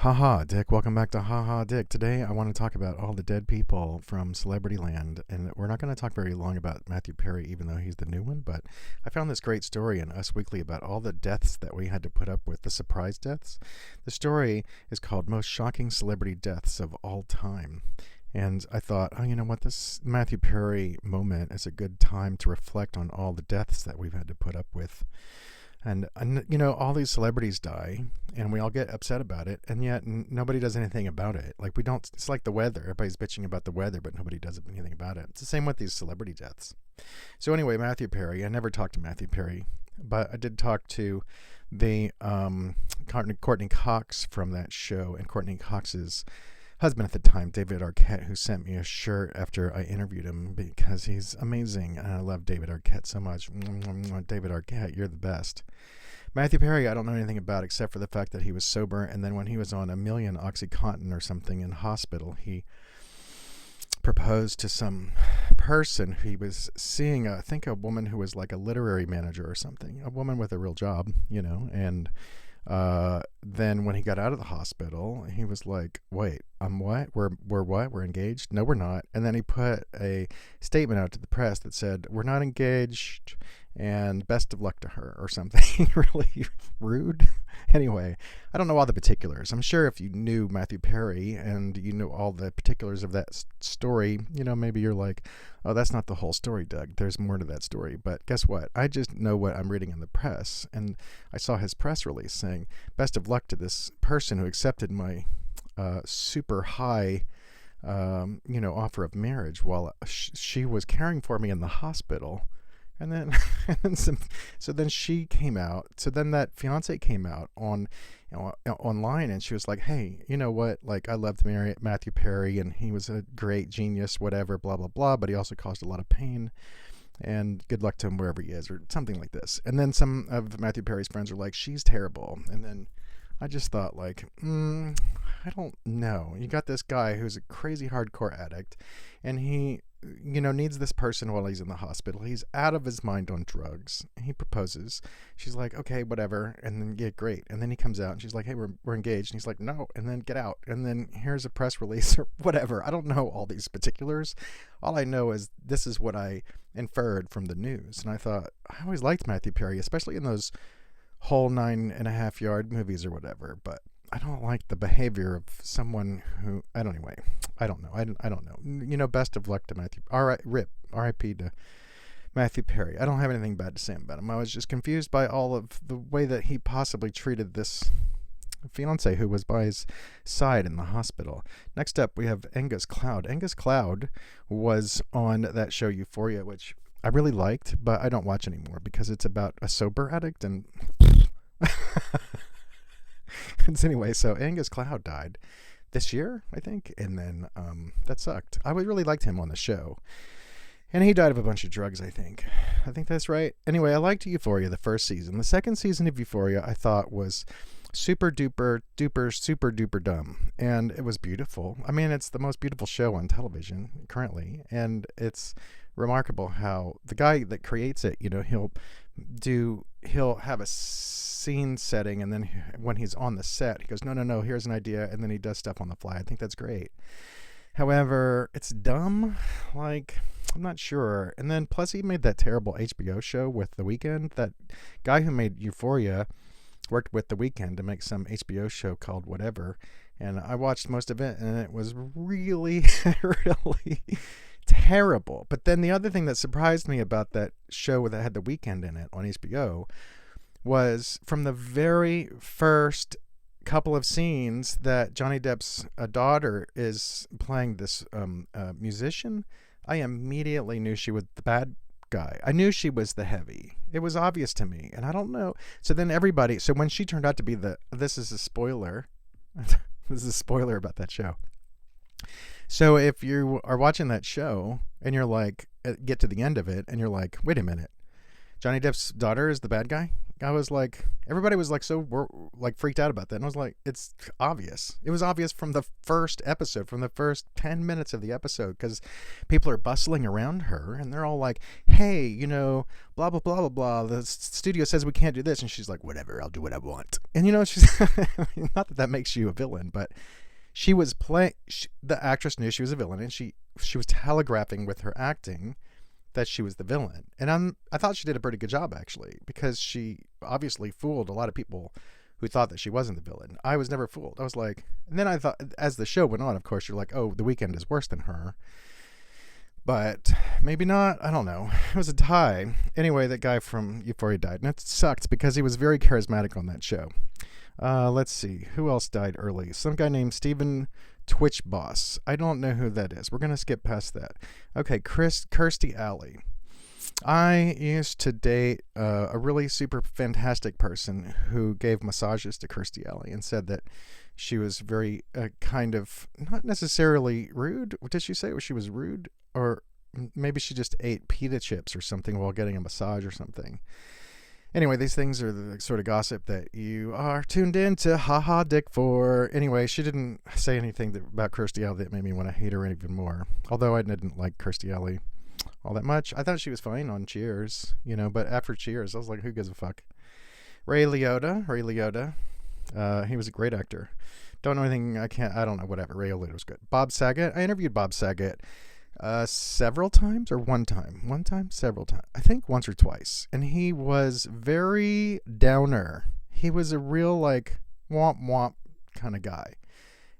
Haha, Dick. Welcome back to Haha, Dick. Today I want to talk about all the dead people from Celebrity Land. And we're not going to talk very long about Matthew Perry, even though he's the new one. But I found this great story in Us Weekly about all the deaths that we had to put up with, the surprise deaths. The story is called Most Shocking Celebrity Deaths of All Time. And I thought, oh, you know what? This Matthew Perry moment is a good time to reflect on all the deaths that we've had to put up with. And you know, all these celebrities die, and we all get upset about it, and yet nobody does anything about it. Like, we don't, it's like the weather. Everybody's bitching about the weather, but nobody does anything about it. It's the same with these celebrity deaths. So anyway, Matthew Perry. I never talked to Matthew Perry, but I did talk to the Courtney Cox from that show, and Courtney Cox's husband at the time, David Arquette, who sent me a shirt after I interviewed him because he's amazing, and I love David Arquette so much. David Arquette, you're the best. Matthew Perry, I don't know anything about except for the fact that he was sober, and then when he was on a million OxyContin or something in hospital, he proposed to some person who he was seeing, I think a woman who was like a literary manager or something, a woman with a real job, you know, and then when he got out of the hospital, he was like, wait, what? We're what? We're engaged? No, we're not. And then he put a statement out to the press that said, we're not engaged and best of luck to her or something. Really rude. Anyway, I don't know all the particulars. I'm sure if you knew Matthew Perry and you knew all the particulars of that story, you know, maybe you're like, oh, that's not the whole story, Doug. There's more to that story. But guess what? I just know what I'm reading in the press. And I saw his press release saying, best of luck to this person who accepted my super high offer of marriage while she was caring for me in the hospital. And then, so then she came out. So then that fiance came out online, and she was like, "Hey, you know what? Like, I loved Matthew Perry, and he was a great genius, whatever, blah blah blah. But he also caused a lot of pain, and good luck to him wherever he is, or something like this." And then some of Matthew Perry's friends were like, "She's terrible." And then I just thought, like, I don't know. You got this guy who's a crazy hardcore addict, and he, you know, needs this person while he's in the hospital. He's out of his mind on drugs. He proposes. She's like, okay, whatever. And then, yeah, great. And then he comes out, and she's like, hey, we're engaged. And he's like, no. And then get out. And then here's a press release or whatever. I don't know all these particulars. All I know is this is what I inferred from the news. And I thought, I always liked Matthew Perry, especially in those whole 9.5-yard movies or whatever. But I don't like the behavior of someone who, I don't know. I don't know. You know, best of luck to Matthew. R.I.P. to Matthew Perry. I don't have anything bad to say about him. I was just confused by all of the way that he possibly treated this fiance who was by his side in the hospital. Next up, we have Angus Cloud. Angus Cloud was on that show Euphoria, which I really liked, but I don't watch anymore because it's about a sober addict and... Anyway, so Angus Cloud died this year, I think, and then that sucked. I really liked him on the show, and he died of a bunch of drugs, I think that's right. Anyway, I liked Euphoria the first season. The second season of Euphoria I thought was super duper super duper dumb, and it was beautiful. I mean, it's the most beautiful show on television currently, and it's remarkable how the guy that creates it, you know, he'll have a scene setting, and then when he's on the set, he goes, no, here's an idea, and then he does stuff on the fly. I think that's great. However, it's dumb. Like, I'm not sure. And then plus he made that terrible HBO show with The Weeknd. That guy who made Euphoria worked with The Weeknd to make some HBO show called whatever, and I watched most of it, and it was really really terrible. But then the other thing that surprised me about that show that had The Weeknd in it on HBO was from the very first couple of scenes that Johnny Depp's daughter is playing this musician, I immediately knew she was the bad guy. I knew she was the heavy. It was obvious to me, and I don't know. So then so when she turned out to be this is a spoiler. This is a spoiler about that show. So if you are watching that show and you're like, get to the end of it and you're like, wait a minute, Johnny Depp's daughter is the bad guy? I was like, everybody was like like freaked out about that. And I was like, it's obvious. It was obvious from the first episode, from the first 10 minutes of the episode, because people are bustling around her and they're all like, hey, you know, blah, blah, blah, blah, blah. The studio says we can't do this. And she's like, whatever, I'll do what I want. And, you know, she's not that makes you a villain, but she was playing, the actress knew she was a villain, and she was telegraphing with her acting that she was the villain. And I thought she did a pretty good job, actually, because she obviously fooled a lot of people who thought that she wasn't the villain. I was never fooled. I was like, and then I thought, as the show went on, of course, you're like, oh, The Weeknd is worse than her. But maybe not. I don't know. It was a tie. Anyway, that guy from Euphoria died, and it sucked because he was very charismatic on that show. Let's see. Who else died early? Some guy named Stephen Twitch Boss. I don't know who that is. We're going to skip past that. Okay, Kirsty Alley. I used to date a really super fantastic person who gave massages to Kirsty Alley and said that she was very kind of, not necessarily rude. Did she say she was rude? Or maybe she just ate pita chips or something while getting a massage or something. Anyway, these things are the sort of gossip that you are tuned in to haha dick for. Anyway, she didn't say anything about Kirsty Alley that made me want to hate her even more. Although I didn't like Kirsty Alley all that much. I thought she was fine on Cheers, you know, but after Cheers, I was like, who gives a fuck? Ray Liotta. He was a great actor. Don't know anything, I don't know, whatever. Ray Liotta was good. Bob Saget. I interviewed Bob Saget several times, or one time, several times. I think once or twice. And he was very downer. He was a real like womp womp kind of guy.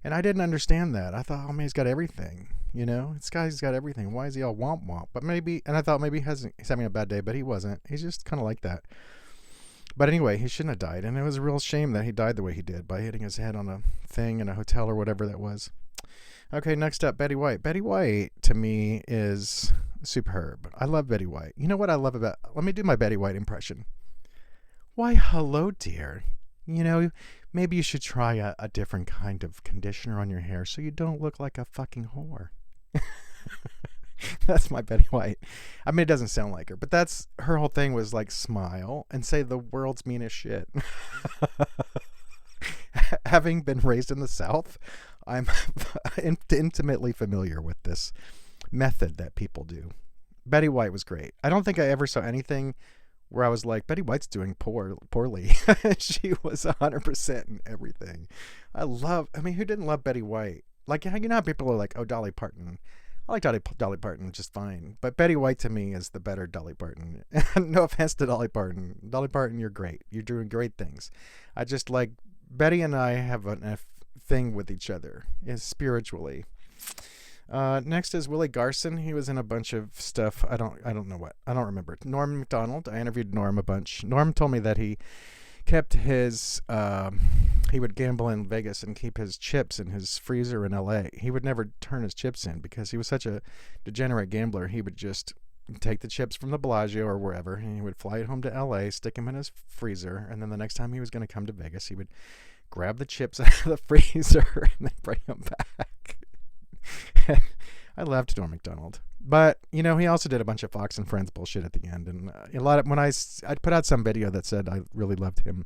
And I didn't understand that. I thought, oh man, he's got everything. You know, this guy's got everything. Why is he all womp womp? But maybe, and I thought maybe he's having a bad day, but he wasn't. He's just kind of like that. But anyway, he shouldn't have died. And it was a real shame that he died the way he did, by hitting his head on a thing in a hotel or whatever that was. Okay, next up, Betty White. Betty White, to me, is superb. I love Betty White. You know what I love about... Let me do my Betty White impression. Why, hello, dear. You know, maybe you should try a different kind of conditioner on your hair so you don't look like a fucking whore. That's my Betty White. I mean, it doesn't sound like her, but that's... Her whole thing was, like, smile and say the world's meanest shit. Having been raised in the South... I'm intimately familiar with this method that people do. Betty White was great. I don't think I ever saw anything where I was like, Betty White's doing poorly. She was 100% in everything. I mean, who didn't love Betty White? Like, you know how people are like, oh, Dolly Parton. I like Dolly Parton just fine. But Betty White to me is the better Dolly Parton. No offense to Dolly Parton. Dolly Parton, you're great. You're doing great things. I just like, Betty and I have a thing with each other is spiritually. Next is Willie Garson. He was in a bunch of stuff. I don't know what. I don't remember. Norm MacDonald. I interviewed Norm a bunch. Norm told me that he kept his he would gamble in Vegas and keep his chips in his freezer in LA. He would never turn his chips in because he was such a degenerate gambler. He would just take the chips from the Bellagio or wherever, and he would fly it home to LA, stick them in his freezer, and then the next time he was going to come to Vegas, he would grab the chips out of the freezer and then bring them back. I loved Norm MacDonald. But, you know, he also did a bunch of Fox and Friends bullshit at the end. And a lot of, when I put out some video that said I really loved him.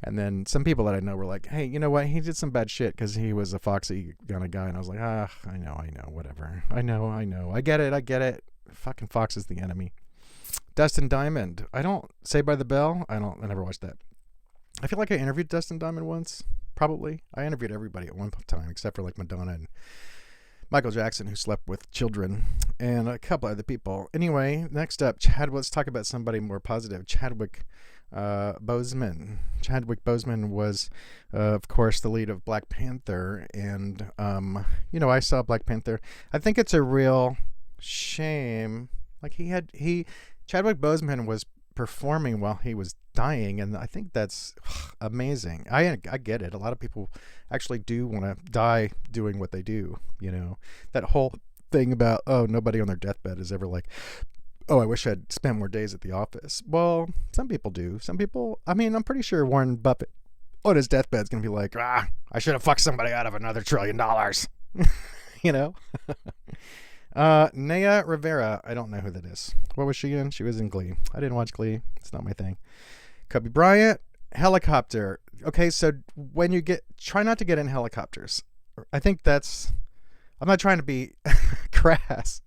And then some people that I know were like, hey, you know what? He did some bad shit because he was a foxy kind of guy. And I was like, I know, whatever. I know. I get it. Fucking Fox is the enemy. Dustin Diamond. I don't, Saved by the Bell. I never watched that. I feel like I interviewed Dustin Diamond once, probably. I interviewed everybody at one time, except for like Madonna and Michael Jackson, who slept with children, and a couple other people. Anyway, next up, let's talk about somebody more positive. Chadwick Boseman. Chadwick Boseman was, of course, the lead of Black Panther, and, you know, I saw Black Panther. I think it's a real shame. Like, Chadwick Boseman was performing while he was dying, and I think that's amazing. I get it. A lot of people actually do want to die doing what they do, you know. That whole thing about, oh, nobody on their deathbed is ever like, oh, I wish I'd spent more days at the office. Well, some people do. Some people, I mean, I'm pretty sure Warren Buffett on his deathbed is going to be like, I should have fucked somebody out of another $1 trillion. You know? Naya Rivera. I don't know who that is. What was she in? She was in Glee. I didn't watch Glee. It's not my thing. Kobe Bryant, helicopter. Okay, so when you try not to get in helicopters. I think I'm not trying to be crass.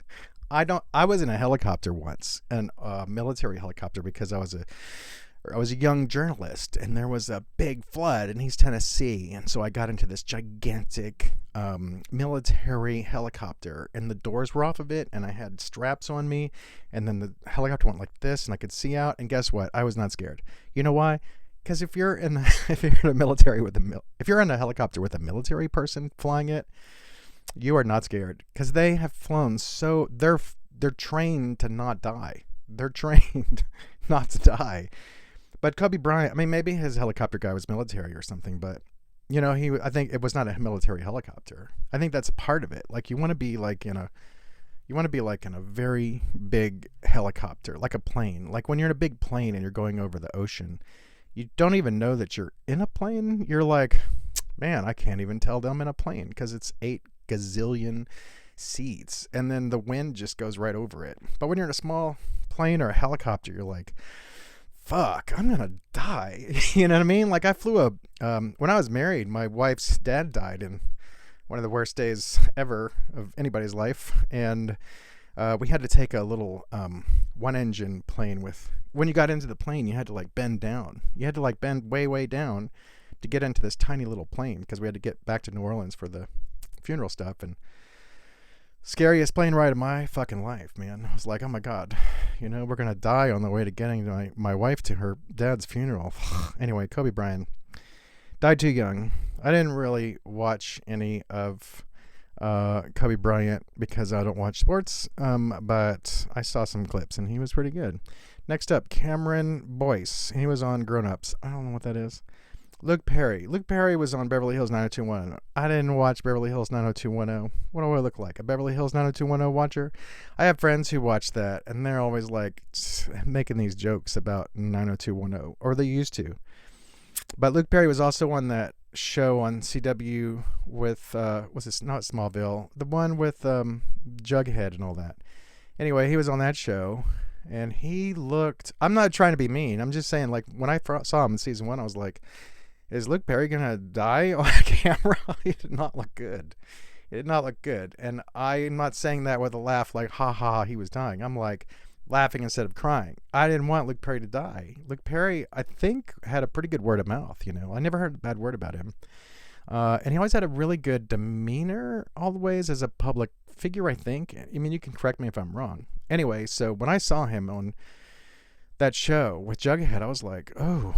I was in a helicopter once, a military helicopter, because I was a young journalist, and there was a big flood in East Tennessee, and so I got into this gigantic military helicopter, and the doors were off of it, and I had straps on me, and then the helicopter went like this, and I could see out, and guess what? I was not scared. You know why? Because if you're in a helicopter with a military person flying it, you are not scared, because they have flown, so they're trained to not die. They're trained not to die. But Kobe Bryant, I mean, maybe his helicopter guy was military or something, but I think it was not a military helicopter. I think that's part of it. Like, you want to be like in a very big helicopter, like a plane. Like when you're in a big plane and you're going over the ocean, you don't even know that you're in a plane. You're like, man, I can't even tell that I'm in a plane, because it's 8 gazillion seats, and then the wind just goes right over it. But when you're in a small plane or a helicopter, you're like, fuck, I'm gonna die. You know what I mean? Like, I flew when I was married, my wife's dad died in one of the worst days ever of anybody's life, and we had to take a little one engine plane when you got into the plane, you had to like bend down. You had to like bend way down to get into this tiny little plane, because we had to get back to New Orleans for the funeral stuff. And scariest plane ride of my fucking life, man. I was like, oh my God, we're gonna die on the way to getting my wife to her dad's funeral. Anyway, Kobe Bryant died too young. I didn't really watch any of Kobe Bryant because I don't watch sports, but I saw some clips and he was pretty good. Next up, Cameron Boyce. He was on Grown Ups. I don't know what that is. Luke Perry. Luke Perry was on Beverly Hills 90210. I didn't watch Beverly Hills 90210. What do I look like? A Beverly Hills 90210 watcher? I have friends who watch that, and they're always like making these jokes about 90210, or they used to. But Luke Perry was also on that show on CW with, what's this? Not Smallville. The one with Jughead and all that. Anyway, he was on that show, and he looked... I'm not trying to be mean. I'm just saying, like, when I saw him in season 1, I was like, is Luke Perry going to die on camera? He did not look good. It did not look good. And I'm not saying that with a laugh like, ha ha, he was dying. I'm like laughing instead of crying. I didn't want Luke Perry to die. Luke Perry, I think, had a pretty good word of mouth, I never heard a bad word about him. And he always had a really good demeanor all the ways as a public figure, I think. I mean, you can correct me if I'm wrong. Anyway, so when I saw him on that show with Jughead, I was like, oh,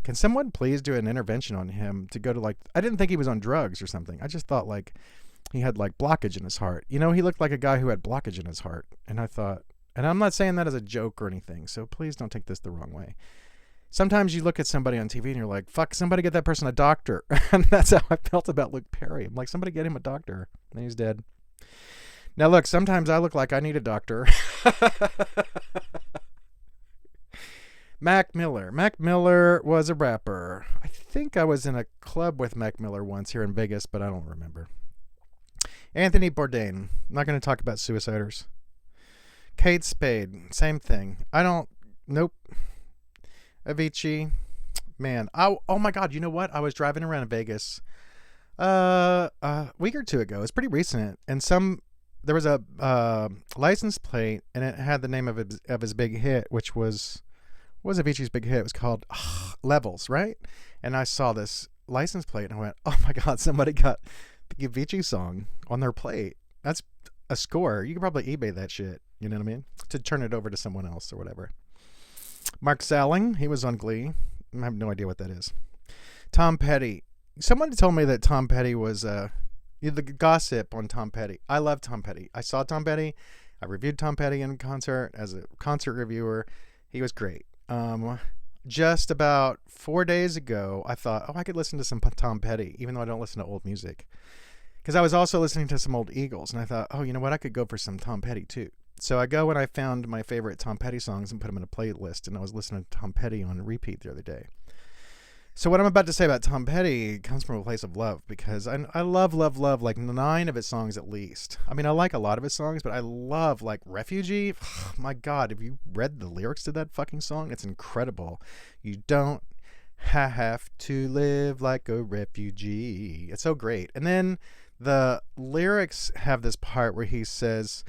can someone please do an intervention on him to go to, like, I didn't think he was on drugs or something. I just thought, like, he had, like, blockage in his heart. He looked like a guy who had blockage in his heart. And I thought, and I'm not saying that as a joke or anything, so please don't take this the wrong way. Sometimes you look at somebody on TV and you're like, fuck, somebody get that person a doctor. And that's how I felt about Luke Perry. I'm like, somebody get him a doctor. And he's dead. Now, look, sometimes I look like I need a doctor. Mac Miller. Mac Miller was a rapper. I think I was in a club with Mac Miller once here in Vegas, but I don't remember. Anthony Bourdain. I'm not going to talk about suiciders. Kate Spade. Same thing. Nope. Aviici. Man. Oh my God. You know what? I was driving around in Vegas a week or two ago. It's pretty recent. And there was a license plate, and it had the name of his big hit, which was Avicii's big hit. It was called Levels, right? And I saw this license plate, and I went, oh my God, somebody got the Avicii song on their plate. That's a score. You could probably eBay that shit, you know what I mean? To turn it over to someone else or whatever. Mark Salling, he was on Glee. I have no idea what that is. Tom Petty. Someone told me that Tom Petty was... the gossip on Tom Petty. I love Tom Petty. I saw Tom Petty. I reviewed Tom Petty in concert as a concert reviewer. He was great. Just about 4 days ago, I thought, I could listen to some Tom Petty, even though I don't listen to old music. Because I was also listening to some old Eagles, and I thought, you know what? I could go for some Tom Petty too. So I go and I found my favorite Tom Petty songs and put them in a playlist, and I was listening to Tom Petty on repeat the other day. So what I'm about to say about Tom Petty comes from a place of love, because I love, love, love like 9 of his songs at least. I mean, I like a lot of his songs, but I love like Refugee. My God, have you read the lyrics to that fucking song? It's incredible. You don't have to live like a refugee. It's so great. And then the lyrics have this part where he says,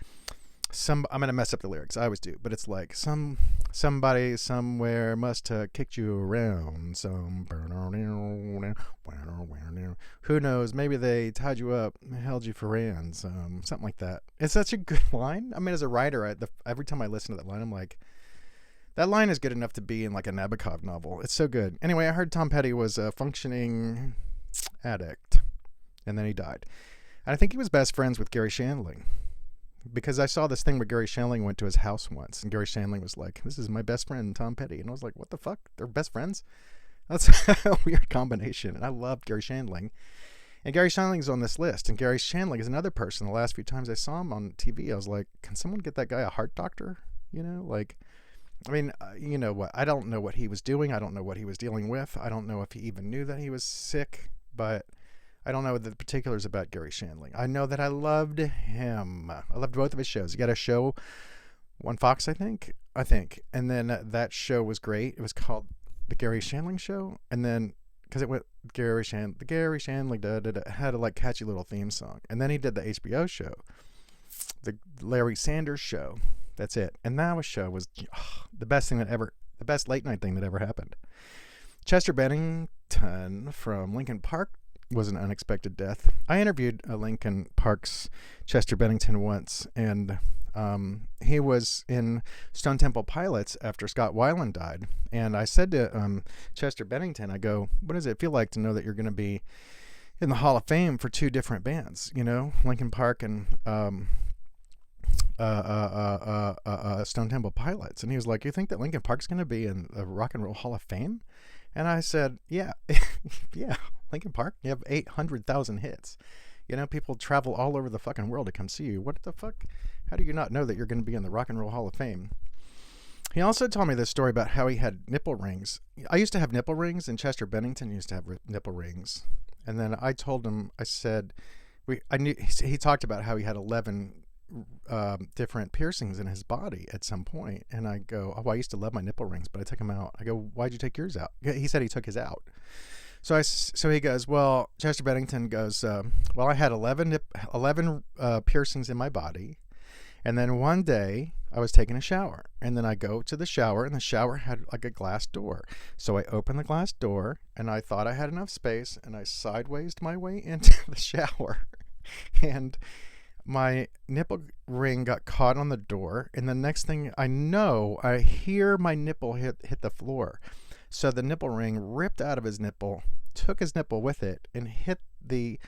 I'm going to mess up the lyrics. I always do. But it's like, somebody somewhere must have kicked you around. Who knows? Maybe they tied you up, held you for rands. Something like that. It's such a good line. I mean, as a writer, every time I listen to that line, I'm like, that line is good enough to be in like a Nabokov novel. It's so good. Anyway, I heard Tom Petty was a functioning addict. And then he died. And I think he was best friends with Garry Shandling. Because I saw this thing where Garry Shandling went to his house once, and Garry Shandling was like, "This is my best friend, Tom Petty." And I was like, what the fuck? They're best friends? That's a weird combination. And I love Garry Shandling. And Garry Shandling's on this list. And Garry Shandling is another person. The last few times I saw him on TV, I was like, can someone get that guy a heart doctor? You know, like, I mean, you know what? I don't know what he was doing. I don't know what he was dealing with. I don't know if he even knew that he was sick, but I don't know the particulars about Garry Shandling. I know that I loved him. I loved both of his shows. He got a show on Fox, I think. And then that show was great. It was called The Garry Shandling Show. And then, because it went the Garry Shandling, had a like catchy little theme song. And then he did the HBO show, the Larry Sanders Show. That's it. And that show was the best late night thing that ever happened. Chester Bennington from Linkin Park was an unexpected death. I interviewed Linkin Park's Chester Bennington once, and he was in Stone Temple Pilots after Scott Weiland died. And I said to Chester Bennington, I go, what does it feel like to know that you're going to be in the Hall of Fame for 2 different bands, you know, Linkin Park and Stone Temple Pilots? And he was like, you think that Linkin Park's going to be in the Rock and Roll Hall of Fame? And I said, yeah, yeah, Linkin Park, you have 800,000 hits. You know, people travel all over the fucking world to come see you. What the fuck? How do you not know that you're going to be in the Rock and Roll Hall of Fame? He also told me this story about how he had nipple rings. I used to have nipple rings, and Chester Bennington used to have nipple rings. And then I told him, I said, he talked about how he had 11 different piercings in his body at some point. And I go, I used to love my nipple rings, but I took them out. I go, why'd you take yours out? He said he took his out. So he goes, well, Chester Bennington goes, well, I had 11 piercings in my body. And then one day I was taking a shower, and then I go to the shower, and the shower had like a glass door. So I opened the glass door, and I thought I had enough space, and I sidewaysed my way into the shower, and my nipple ring got caught on the door. And the next thing I know, I hear my nipple hit the floor. So the nipple ring ripped out of his nipple, took his nipple with it, and hit the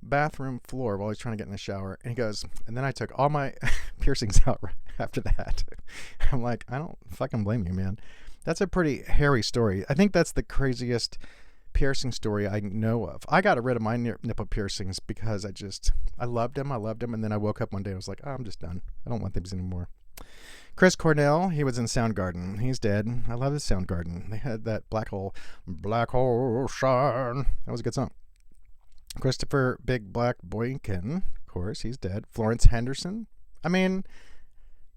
bathroom floor while he was trying to get in the shower. And he goes, and then I took all my piercings out right after that. I'm like, I don't fucking blame you, man. That's a pretty hairy story. I think that's the craziest piercing story I know of. I got rid of my nipple piercings because I loved them. And then I woke up one day and I was like, oh, I'm just done. I don't want these anymore. Chris Cornell, he was in Soundgarden. He's dead. I love his Soundgarden. They had that Black Hole Shine. That was a good song. Christopher Big Black Boykin, of course, he's dead. Florence Henderson. I mean,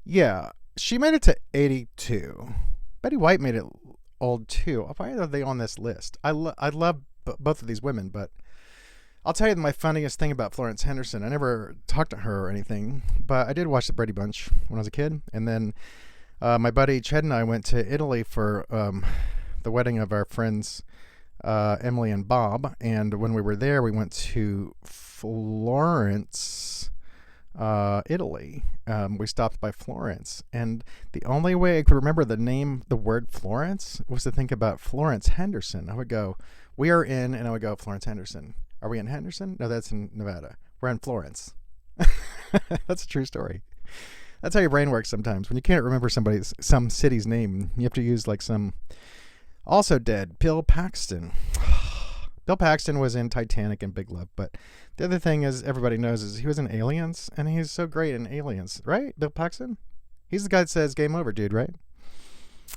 yeah, she made it to 82. Betty White made it old too. Why are they on this list? I love both of these women, but I'll tell you my funniest thing about Florence Henderson. I never talked to her or anything, but I did watch the Brady Bunch when I was a kid. And then my buddy Ched and I went to Italy for the wedding of our friends Emily and Bob. And when we were there, we went to Florence, Italy. We stopped by Florence. And the only way I could remember the word Florence was to think about Florence Henderson. I would go, we are in, and I would go, Florence Henderson. Are we in Henderson? No, that's in Nevada. We're in Florence. That's a true story. That's how your brain works sometimes. When you can't remember some city's name, you have to use like some. Also dead, Bill Paxton. Bill Paxton was in Titanic and Big Love, but the other thing is everybody knows is he was in Aliens, and he's so great in Aliens, right? Bill Paxton? He's the guy that says game over, dude, right?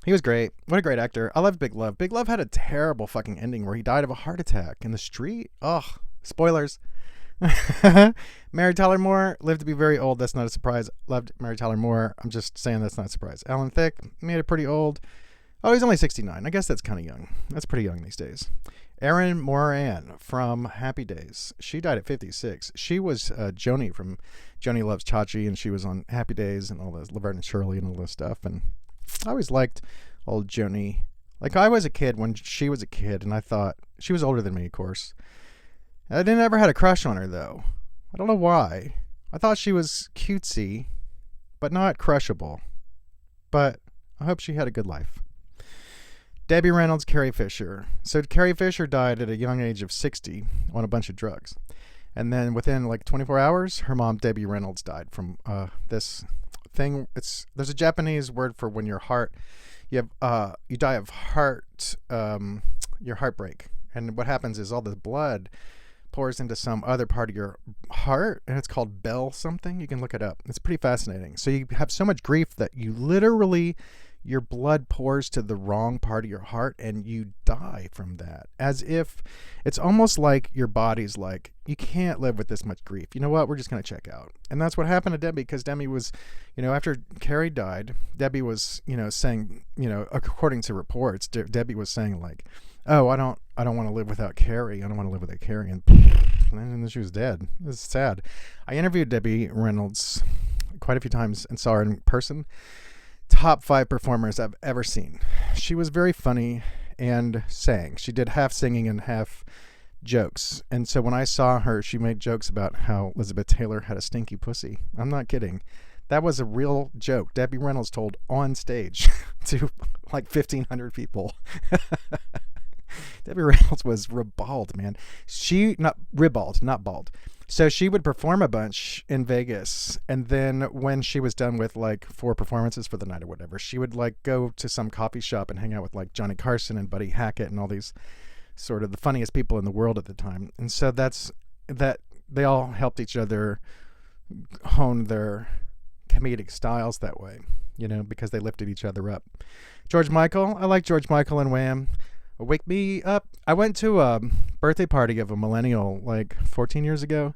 He was great. What a great actor. I love Big Love. Big Love had a terrible fucking ending where he died of a heart attack in the street. Ugh. Spoilers. Mary Tyler Moore lived to be very old. That's not a surprise. Loved Mary Tyler Moore. I'm just saying that's not a surprise. Alan Thicke made it pretty old. Oh, he's only 69. I guess that's kind of young. That's pretty young these days. Erin Moran from Happy Days. She died at 56. She was Joni from Joni Loves Chachi, and she was on Happy Days and all this, Laverne and Shirley and all this stuff. And I always liked old Joni. Like, I was a kid when she was a kid, and I thought, she was older than me, of course. I didn't ever had a crush on her, though. I don't know why. I thought she was cutesy, but not crushable. But I hope she had a good life. Debbie Reynolds, Carrie Fisher. So Carrie Fisher died at a young age of 60 on a bunch of drugs. And then within like 24 hours, her mom, Debbie Reynolds, died from this thing. There's a Japanese word for when your heart, you die of your heartbreak. And what happens is all the blood pours into some other part of your heart, and it's called bell something. You can look it up. It's pretty fascinating. So you have so much grief that you literally, your blood pours to the wrong part of your heart, and you die from that. As if it's almost like your body's like, you can't live with this much grief. You know what? We're just going to check out. And that's what happened to Debbie, because Debbie was, after Carrie died, Debbie was, saying, according to reports, Debbie was saying like, oh, I don't want to live without Carrie. I don't want to live without Carrie. And then she was dead. It was sad. I interviewed Debbie Reynolds quite a few times and saw her in person. Top 5 performers I've ever seen. She was very funny and sang. She did half singing and half jokes. And so when I saw her, she made jokes about how Elizabeth Taylor had a stinky pussy. I'm not kidding. That was a real joke Debbie Reynolds told on stage to like 1,500 people. Debbie Reynolds was ribald, man. Not bald. So she would perform a bunch in Vegas, and then when she was done with like 4 performances for the night or whatever, she would like go to some coffee shop and hang out with like Johnny Carson and Buddy Hackett and all these sort of the funniest people in the world at the time. And so that they all helped each other hone their comedic styles that way, because they lifted each other up. George Michael. I like George Michael and Wham. Wake Me Up. I went to a birthday party of a millennial like 14 years ago,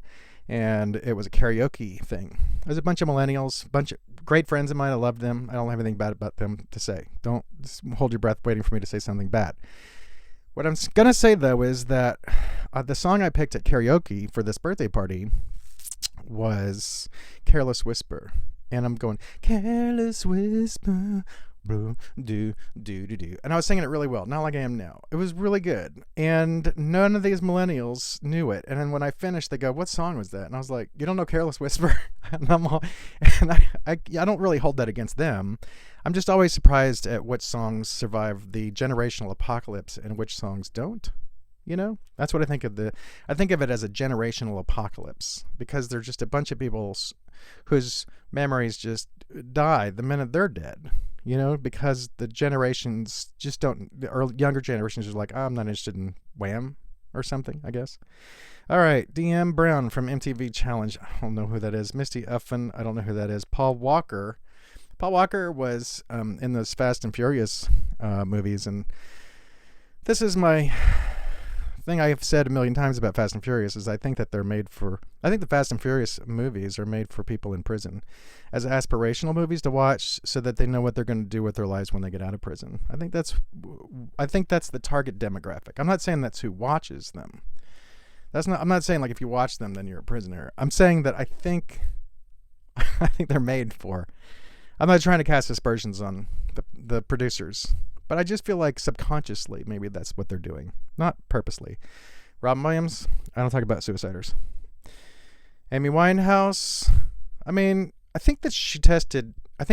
and it was a karaoke thing. There's a bunch of millennials, bunch of great friends of mine. I love them. I don't have anything bad about them to say. Don't just hold your breath waiting for me to say something bad. What I'm going to say, though, is that the song I picked at karaoke for this birthday party was Careless Whisper. And I'm going, Careless Whisper, bro, do. And I was singing it really well, not like I am now. It was really good. And none of these millennials knew it. And then when I finished, they go, what song was that? And I was like, you don't know Careless Whisper? And I don't really hold that against them. I'm just always surprised at which songs survive the generational apocalypse and which songs don't. That's what I think of I think of it as a generational apocalypse, because they're just a bunch of people whose memories just die the minute they're dead, because the generations just don't, the younger generations are like, oh, I'm not interested in Wham or something, I guess. All right. DM Brown from MTV Challenge. I don't know who that is. Misty Uffin. I don't know who that is. Paul Walker. Paul Walker was in those Fast and Furious movies, and this is my thing I've said a million times about Fast and Furious is I think the Fast and Furious movies are made for people in prison as aspirational movies to watch so that they know what they're going to do with their lives when they get out of prison. I think that's the target demographic. I'm not saying that's who watches them. I'm not saying like if you watch them then you're a prisoner. I'm saying that I think they're made for. I'm not trying to cast aspersions on the producers, but I just feel like subconsciously maybe that's what they're doing, not purposely. Robin Williams, I don't talk about suiciders. Amy Winehouse, I think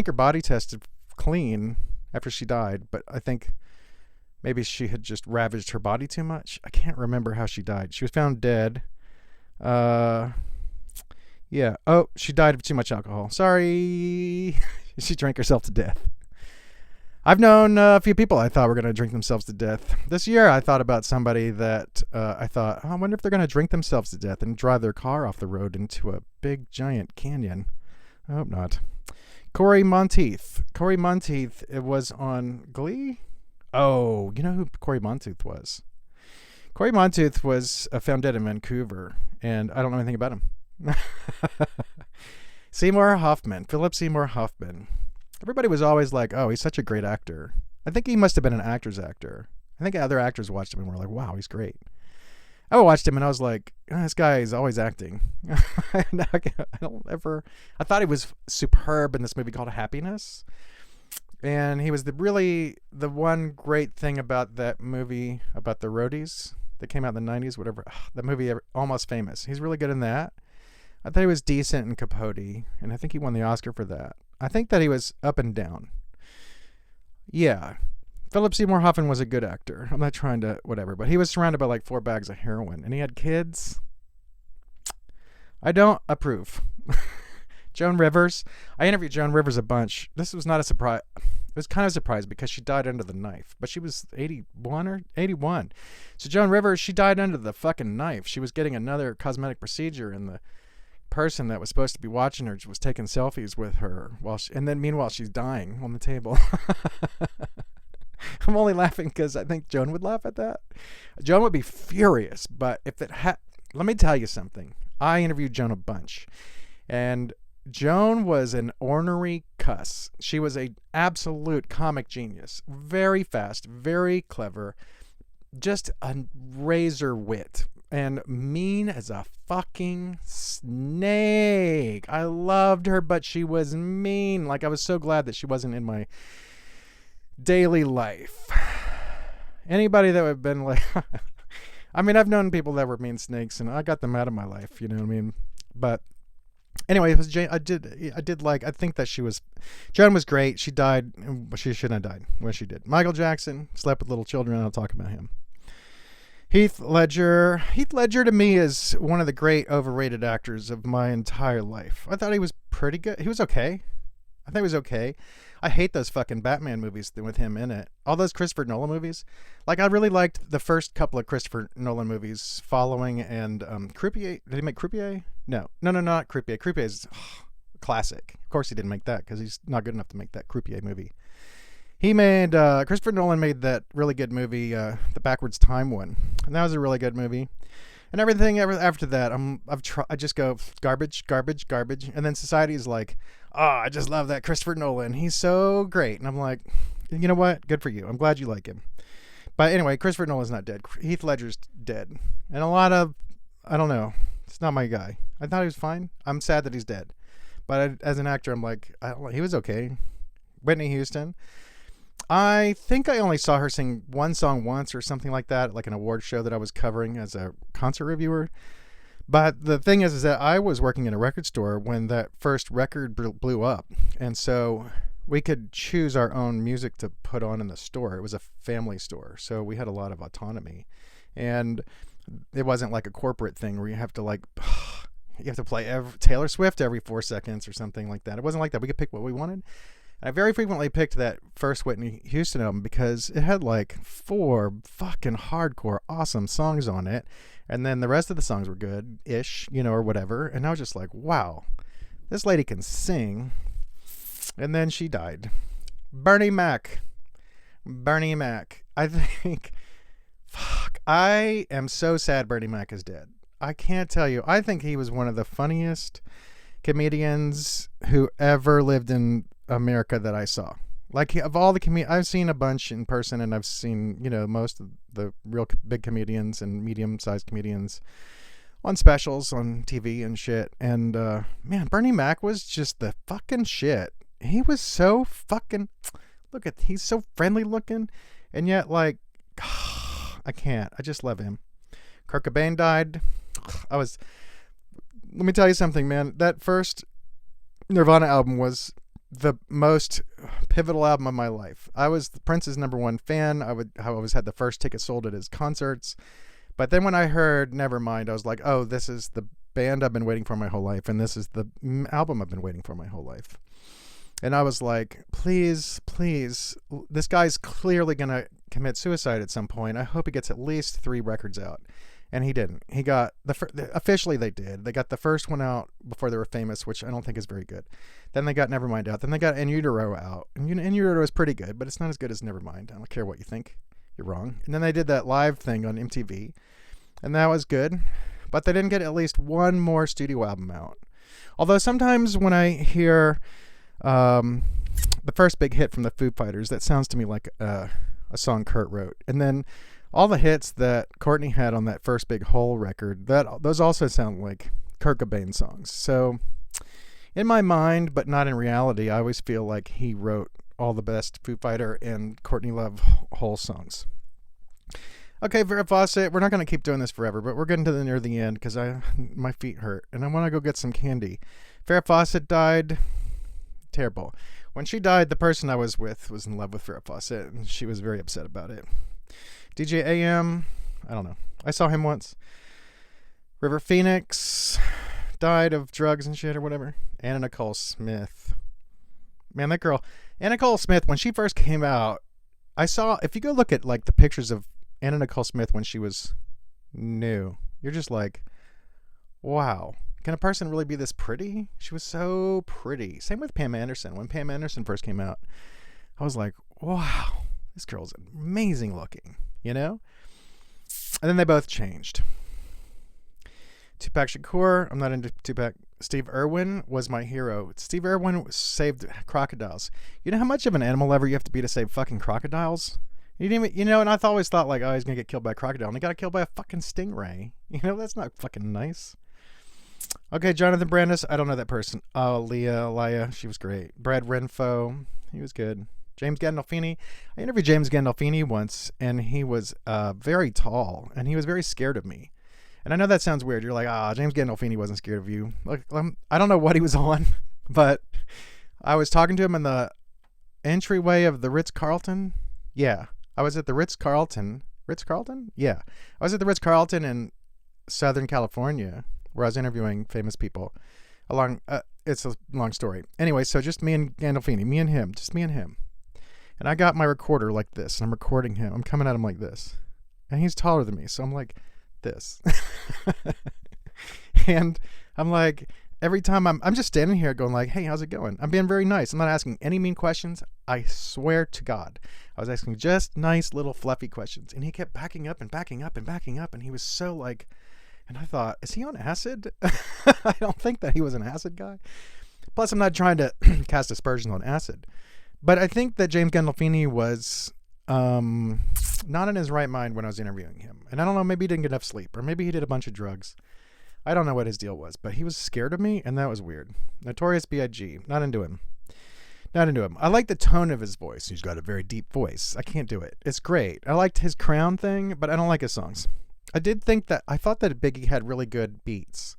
her body tested clean after she died, but I think maybe she had just ravaged her body too much. I can't remember how she died. She was found dead. Yeah. Oh, she died of too much alcohol. Sorry. She drank herself to death. I've known a few people I thought were going to drink themselves to death. This year I thought about somebody that I thought, I wonder if they're going to drink themselves to death and drive their car off the road into a big giant canyon. I hope not. Corey Monteith. Corey Monteith, it was on Glee. Oh, you know who Corey Monteith was? Corey Monteith was found dead in Vancouver, and I don't know anything about him. Seymour Hoffman, Phillip Seymour Hoffman. Everybody was always like, oh, he's such a great actor. I think he must have been an actor's actor. I think other actors watched him and were like, wow, he's great. I watched him and I was like, oh, this guy is always acting. I thought he was superb in this movie called Happiness. And he was the one great thing about that movie about the roadies that came out in the 90s, whatever. That movie, Almost Famous. He's really good in that. I thought he was decent in Capote, and I think he won the Oscar for that. I think that he was up and down. Yeah. Phillip Seymour Hoffman was a good actor. I'm not trying to whatever, but he was surrounded by like 4 bags of heroin, and he had kids. I don't approve. Joan Rivers. I interviewed Joan Rivers a bunch. This was not a surprise. It was kind of a surprise because she died under the knife, but she was 81 or 81. So Joan Rivers, she died under the fucking knife. She was getting another cosmetic procedure, and the person that was supposed to be watching her was taking selfies with her and then meanwhile she's dying on the table. I'm only laughing because I think Joan would laugh at that. Joan would be furious, but if it let me tell you something. I interviewed Joan a bunch, and Joan was an ornery cuss. She was an absolute comic genius. Very fast, very clever, just a razor wit, and mean as a fucking snake. I loved her, but she was mean. Like, I was so glad that she wasn't in my daily life. Anybody that would have been like, I mean, I've known people that were mean snakes, and I got them out of my life, you know what I mean? But anyway, it was I think that Joan was great. She died. She shouldn't have died when she did. Michael Jackson slept with little children. I'll talk about him. Heath Ledger. Heath Ledger to me is one of the great overrated actors of my entire life. I thought he was pretty good. He was okay. I think he was okay. I hate those fucking Batman movies with him in it. All those Christopher Nolan movies. Like, I really liked the first couple of Christopher Nolan movies, Following and Croupier. Did he make Croupier? No, not Croupier. Croupier is classic. Of course he didn't make that because he's not good enough to make that Croupier movie. He made, Christopher Nolan made that really good movie, the Backwards Time one. And that was a really good movie. And everything after that, I just go garbage. And then society is like, oh, I just love that Christopher Nolan. He's so great. And I'm like, you know what? Good for you. I'm glad you like him. But anyway, Christopher Nolan's not dead. Heath Ledger's dead. And I don't know. It's not my guy. I thought he was fine. I'm sad that he's dead. But as an actor, I'm like, he was okay. Whitney Houston. I think I only saw her sing one song once or something like that, like an award show that I was covering as a concert reviewer. But the thing is that I was working in a record store when that first record blew up. And so we could choose our own music to put on in the store. It was a family store, so we had a lot of autonomy. And it wasn't like a corporate thing where you have to play Taylor Swift every 4 seconds or something like that. It wasn't like that. We could pick what we wanted. I very frequently picked that first Whitney Houston album because it had like 4 fucking hardcore awesome songs on it, and then the rest of the songs were good-ish, or whatever, and I was just like, wow, this lady can sing. And then she died. Bernie Mac. I think, I am so sad Bernie Mac is dead. I can't tell you. I think he was one of the funniest comedians who ever lived in America that I saw. Like, of all the I've seen a bunch in person, and I've seen, most of the real big comedians and medium-sized comedians on specials on TV and shit. And man, Bernie Mac was just the fucking shit. He was so fucking, he's so friendly looking, and yet, like, I can't. I just love him. Kurt Cobain died. Let me tell you something, man. That first Nirvana album was the most pivotal album of my life. I was Prince's #1 fan. I always had the first ticket sold at his concerts. But then when I heard Nevermind, I was like, oh, this is the band I've been waiting for my whole life, and this is the album I've been waiting for my whole life. And I was like, please, this guy's clearly going to commit suicide at some point. I hope he gets at least 3 records out. And he didn't. He got officially they did. They got the first one out before they were famous, which I don't think is very good. Then they got Nevermind out. Then they got In Utero out. And In Utero is pretty good, but it's not as good as Nevermind. I don't care what you think. You're wrong. And then they did that live thing on MTV, and that was good. But they didn't get at least one more studio album out. Although sometimes when I hear the first big hit from the Foo Fighters, that sounds to me like a song Kurt wrote. And then all the hits that Courtney had on that first big Hole record, those also sound like Kurt Cobain songs. So in my mind, but not in reality, I always feel like he wrote all the best Foo Fighter and Courtney Love Hole songs. Okay, Farrah Fawcett, we're not going to keep doing this forever, but we're getting to near the end because my feet hurt and I want to go get some candy. Farrah Fawcett died. Terrible. When she died, the person I was with was in love with Farrah Fawcett, and she was very upset about it. DJ AM, I don't know. I saw him once. River Phoenix died of drugs and shit or whatever. Anna Nicole Smith. Man, that girl. Anna Nicole Smith, when she first came out, if you go look at like the pictures of Anna Nicole Smith when she was new, you're just like, wow. Can a person really be this pretty? She was so pretty. Same with Pam Anderson. When Pam Anderson first came out, I was like, wow, this girl's amazing looking, you know? And then they both changed. Tupac Shakur, I'm not into Tupac. Steve Irwin was my hero. Steve Irwin saved crocodiles. You know how much of an animal lover you have to be to save fucking crocodiles? You didn't even, and I always thought like, oh, he's going to get killed by a crocodile. And he got killed by a fucking stingray. That's not fucking nice. Okay, Jonathan Brandis, I don't know that person. Oh, Leah, she was great. Brad Renfro, he was good. James Gandolfini, I interviewed James Gandolfini once, and he was very tall, and he was very scared of me. And I know that sounds weird. You're like, James Gandolfini wasn't scared of you. Like, I don't know what he was on, but I was talking to him in the entryway of the Ritz-Carlton. Yeah, I was at the Ritz-Carlton. Ritz-Carlton? Yeah. I was at the Ritz-Carlton in Southern California, where I was interviewing famous people. It's a long story. Anyway, so just me and Gandolfini, me and him, just me and him. And I got my recorder like this, and I'm recording him. I'm coming at him like this. And he's taller than me, so I'm like this. And I'm like, every time I'm just standing here going like, hey, how's it going? I'm being very nice. I'm not asking any mean questions. I swear to God. I was asking just nice little fluffy questions. And he kept backing up and backing up and backing up. And he was so like, and I thought, is he on acid? I don't think that he was an acid guy. Plus, I'm not trying to cast aspersions on acid. But I think that James Gandolfini was not in his right mind when I was interviewing him. And I don't know, maybe he didn't get enough sleep. Or maybe he did a bunch of drugs. I don't know what his deal was. But he was scared of me, and that was weird. Notorious B.I.G. Not into him. Not into him. I like the tone of his voice. He's got a very deep voice. I can't do it. It's great. I liked his crown thing, but I don't like his songs. I thought that Biggie had really good beats.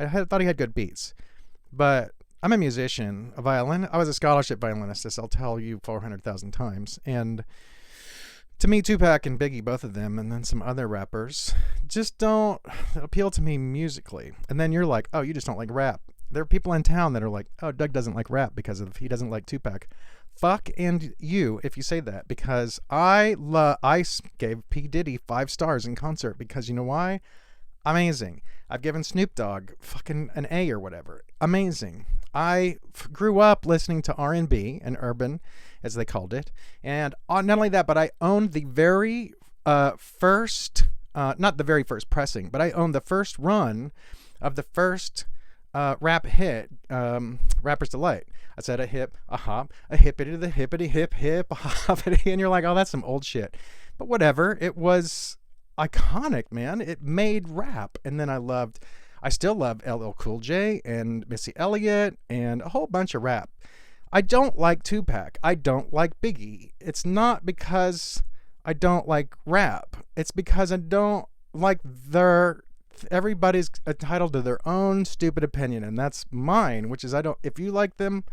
I thought he had good beats. But I'm a musician, a violin. I was a scholarship violinist, as I'll tell you 400,000 times. And to me, Tupac and Biggie, both of them, and then some other rappers, just don't appeal to me musically. And then you're like, oh, you just don't like rap. There are people in town that are like, oh, Doug doesn't like rap because he doesn't like Tupac. Fuck and you if you say that, because I gave P. Diddy 5 stars in concert because you know why? Amazing. I've given Snoop Dogg fucking an A or whatever. Amazing. I grew up listening to R&B and urban, as they called it, and not only that, but I owned the very first, not the very first pressing, but I owned the first run of the first rap hit, Rapper's Delight. I said a hip, a hop, a hippity, the hippity, hip, hip, a hoppity, and you're like, oh, that's some old shit. But whatever, it was iconic, man. It made rap. And then I still love LL Cool J and Missy Elliott and a whole bunch of rap. I don't like Tupac. I don't like Biggie. It's not because I don't like rap. It's because I don't like everybody's entitled to their own stupid opinion, and that's mine, which is if you like them,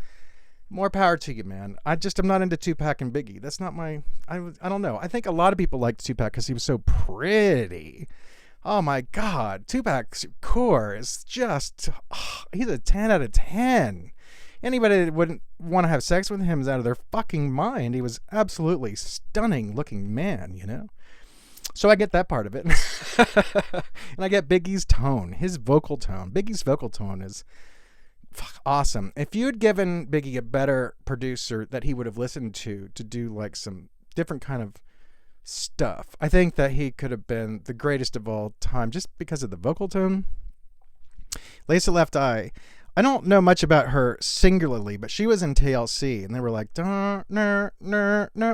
more power to you, man. I'm not into Tupac and Biggie. That's not I don't know. I think a lot of people liked Tupac because he was so pretty. Oh my God. Tupac Shakur is just, he's a 10 out of 10. Anybody that wouldn't want to have sex with him is out of their fucking mind. He was absolutely stunning looking man, you know? So I get that part of it. And I get Biggie's tone, his vocal tone. Biggie's vocal tone is awesome. If you had given Biggie a better producer that he would have listened to do like some different kind of stuff, I think that he could have been the greatest of all time just because of the vocal tone. Lisa Left Eye. I don't know much about her singularly, but she was in TLC, and they were like,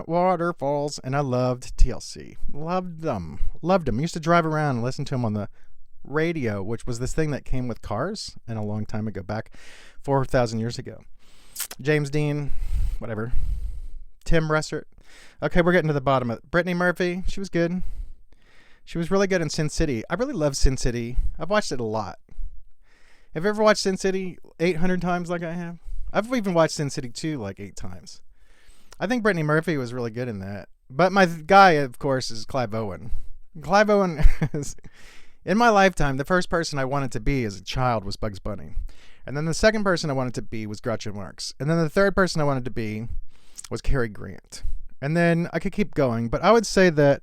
waterfalls, and I loved TLC. Loved them. Used to drive around and listen to them on the radio, which was this thing that came with cars, and a long time ago, back 4,000 years ago. James Dean, whatever. Tim Russert. Okay, we're getting to the bottom of it. Brittany Murphy, she was good. She was really good in Sin City. I really love Sin City. I've watched it a lot. Have you ever watched Sin City 800 times like I have? I've even watched Sin City 2 like 8 times. I think Brittany Murphy was really good in that. But my guy, of course, is Clive Owen. Clive Owen is, in my lifetime, the first person I wanted to be as a child was Bugs Bunny. And then the second person I wanted to be was Groucho Marx. And then the third person I wanted to be was Cary Grant. And then I could keep going. But I would say that,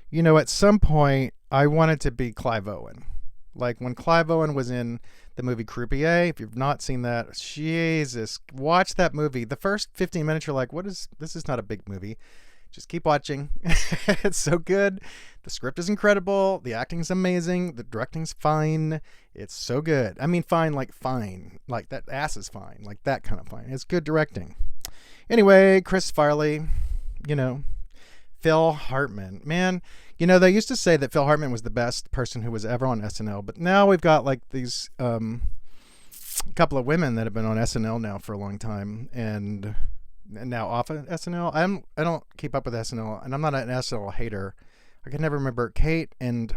you know, at some point, I wanted to be Clive Owen. Like when Clive Owen was in the movie Croupier, if you've not seen that, Jesus, watch that movie. The first 15 minutes, you're like, this is not a big movie. Just keep watching. It's so good. The script is incredible. The acting's amazing. The directing's fine. It's so good. I mean, fine. Like that ass is fine. Like that kind of fine. It's good directing. Anyway, Chris Farley, you know, Phil Hartman. Man, you know, they used to say that Phil Hartman was the best person who was ever on SNL, but now we've got like these couple of women that have been on SNL now for a long time and now off of SNL. I don't keep up with SNL, and I'm not an SNL hater. I can never remember Kate and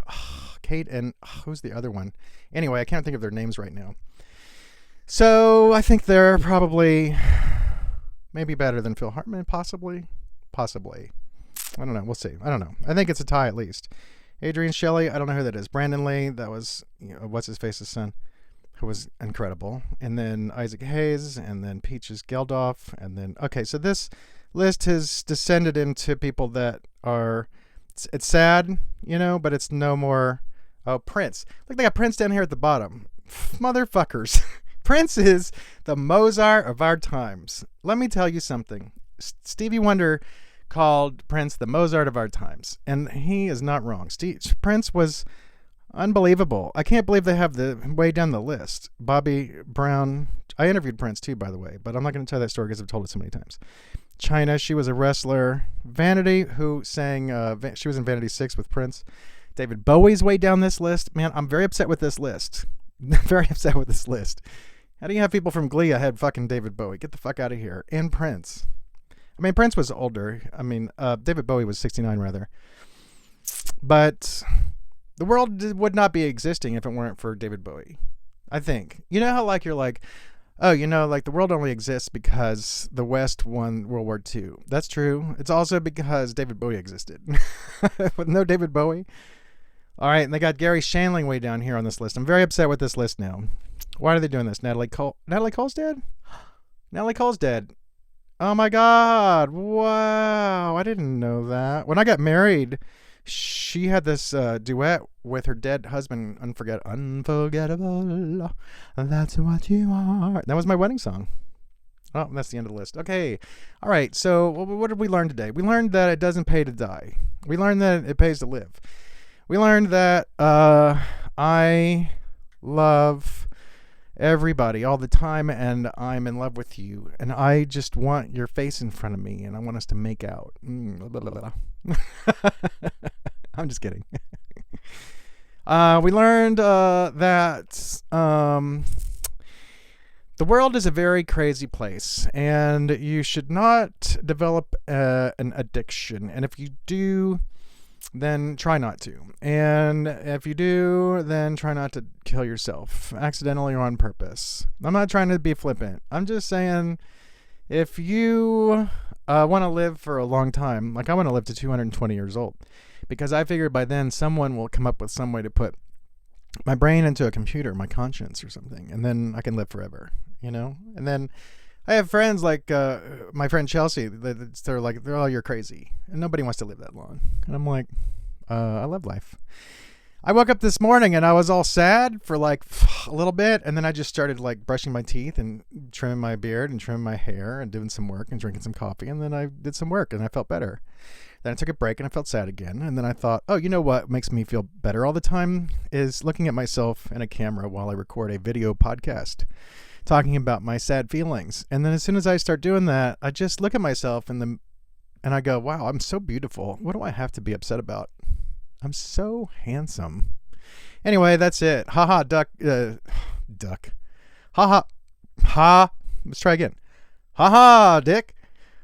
who's the other one? Anyway, I can't think of their names right now. So I think they're probably maybe better than Phil Hartman, possibly. I don't know. We'll see. I don't know. I think it's a tie at least. Adrian Shelley, I don't know who that is. Brandon Lee, that was, you know, what's his face's son, who was incredible. And then Isaac Hayes, and then Peaches Geldof, and then okay. So this list has descended into people that are. It's sad, you know, but it's no more. Oh, Prince. Look, they got Prince down here at the bottom. Motherfuckers. Prince is the Mozart of our times. Let me tell you something. Stevie Wonder called Prince the Mozart of our times, and he is not wrong. Prince was unbelievable. I can't believe they have the way down the list. Bobby Brown. I interviewed Prince too, by the way, but I'm not going to tell that story because I've told it so many times. China, she was a wrestler. Vanity, who sang, she was in Vanity 6 with Prince. David Bowie's way down this list. Man, I'm very upset with this list. Very upset with this list. How do you have people from Glee ahead fucking David Bowie? Get the fuck out of here. And Prince. I mean, Prince was older. I mean, David Bowie was 69 rather. But the world would not be existing if it weren't for David Bowie. I think. You know how like you're like, oh, you know, like the world only exists because the West won World War II. That's true. It's also because David Bowie existed. With no David Bowie. All right, and they got Garry Shandling way down here on this list. I'm very upset with this list now. Why are they doing this? Natalie Cole. Natalie Cole's dead? Natalie Cole's dead. Oh my God. Wow. I didn't know that. When I got married, she had this duet with her dead husband, Unforgettable. That's what you are. That was my wedding song. Oh, that's the end of the list. Okay. All right. So what did we learn today? We learned that it doesn't pay to die. We learned that it pays to live. We learned that I love everybody all the time, and I'm in love with you, and I just want your face in front of me, and I want us to make out. Blah, blah, blah. I'm just kidding. We learned that the world is a very crazy place, and you should not develop an addiction, and if you do, then try not to. And if you do, then try not to kill yourself, accidentally or on purpose. I'm not trying to be flippant. I'm just saying, if you want to live for a long time, like I want to live to 220 years old, because I figured by then someone will come up with some way to put my brain into a computer, my conscience or something, and then I can live forever, you know? And then I have friends like my friend Chelsea. They're like, oh, you're crazy, and nobody wants to live that long. And I'm like, I love life. I woke up this morning and I was all sad for like a little bit, and then I just started like brushing my teeth and trimming my beard and trimming my hair and doing some work and drinking some coffee, and then I did some work and I felt better. Then I took a break and I felt sad again, and then I thought, oh, you know what makes me feel better all the time is looking at myself in a camera while I record a video podcast talking about my sad feelings. And then as soon as I start doing that, I just look at myself and I go, wow, I'm so beautiful. What do I have to be upset about? I'm so handsome. Anyway, that's it. Haha, duck. Haha. Ha. Let's try again. Haha, dick.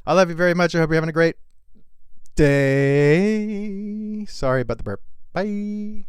I love you very much. I hope you're having a great day. Sorry about the burp. Bye.